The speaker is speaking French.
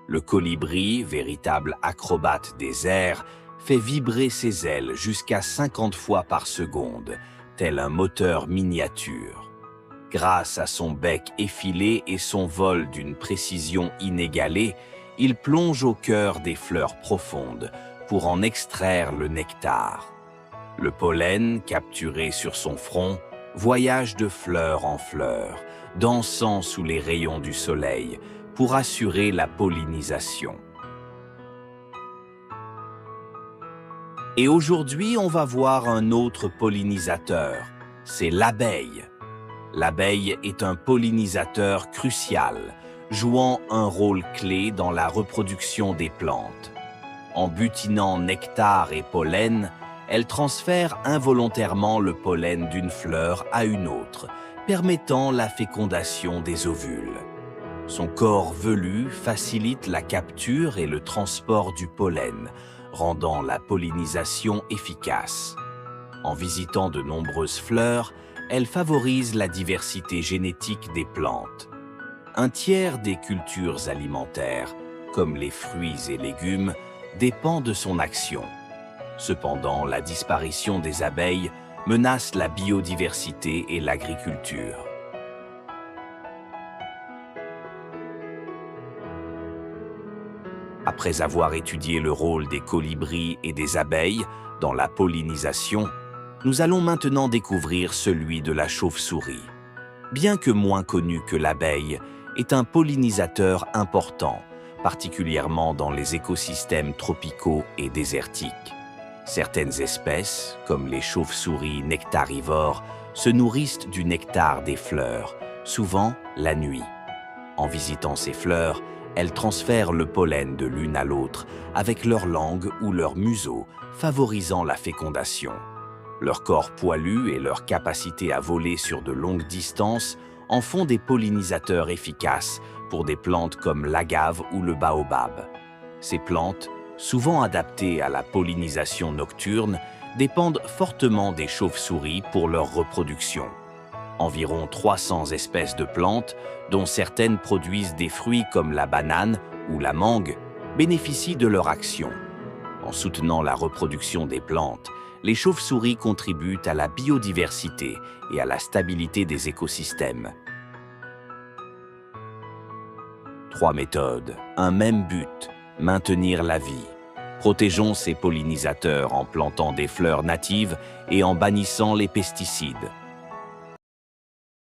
Le colibri, véritable acrobate des airs, fait vibrer ses ailes jusqu'à 50 fois par seconde, tel un moteur miniature. Grâce à son bec effilé et son vol d'une précision inégalée, il plonge au cœur des fleurs profondes pour en extraire le nectar. Le pollen, capturé sur son front, voyage de fleur en fleur, dansant sous les rayons du soleil pour assurer la pollinisation. Et aujourd'hui, on va voir un autre pollinisateur, c'est l'abeille. L'abeille est un pollinisateur crucial, jouant un rôle clé dans la reproduction des plantes. En butinant nectar et pollen, elle transfère involontairement le pollen d'une fleur à une autre, permettant la fécondation des ovules. Son corps velu facilite la capture et le transport du pollen, rendant la pollinisation efficace. En visitant de nombreuses fleurs, elle favorise la diversité génétique des plantes. Un tiers des cultures alimentaires, comme les fruits et légumes, dépend de son action. Cependant, la disparition des abeilles menace la biodiversité et l'agriculture. Après avoir étudié le rôle des colibris et des abeilles dans la pollinisation, nous allons maintenant découvrir celui de la chauve-souris. Bien que moins connu que l'abeille, est un pollinisateur important, particulièrement dans les écosystèmes tropicaux et désertiques. Certaines espèces, comme les chauves-souris nectarivores, se nourrissent du nectar des fleurs, souvent la nuit. En visitant ces fleurs, elles transfèrent le pollen de l'une à l'autre avec leur langue ou leur museau, favorisant la fécondation. Leur corps poilu et leur capacité à voler sur de longues distances en font des pollinisateurs efficaces pour des plantes comme l'agave ou le baobab. Ces plantes, souvent adaptées à la pollinisation nocturne, dépendent fortement des chauves-souris pour leur reproduction. Environ 300 espèces de plantes, dont certaines produisent des fruits comme la banane ou la mangue, bénéficient de leur action. En soutenant la reproduction des plantes, les chauves-souris contribuent à la biodiversité et à la stabilité des écosystèmes. 3 méthodes, un même but, maintenir la vie. Protégeons ces pollinisateurs en plantant des fleurs natives et en bannissant les pesticides.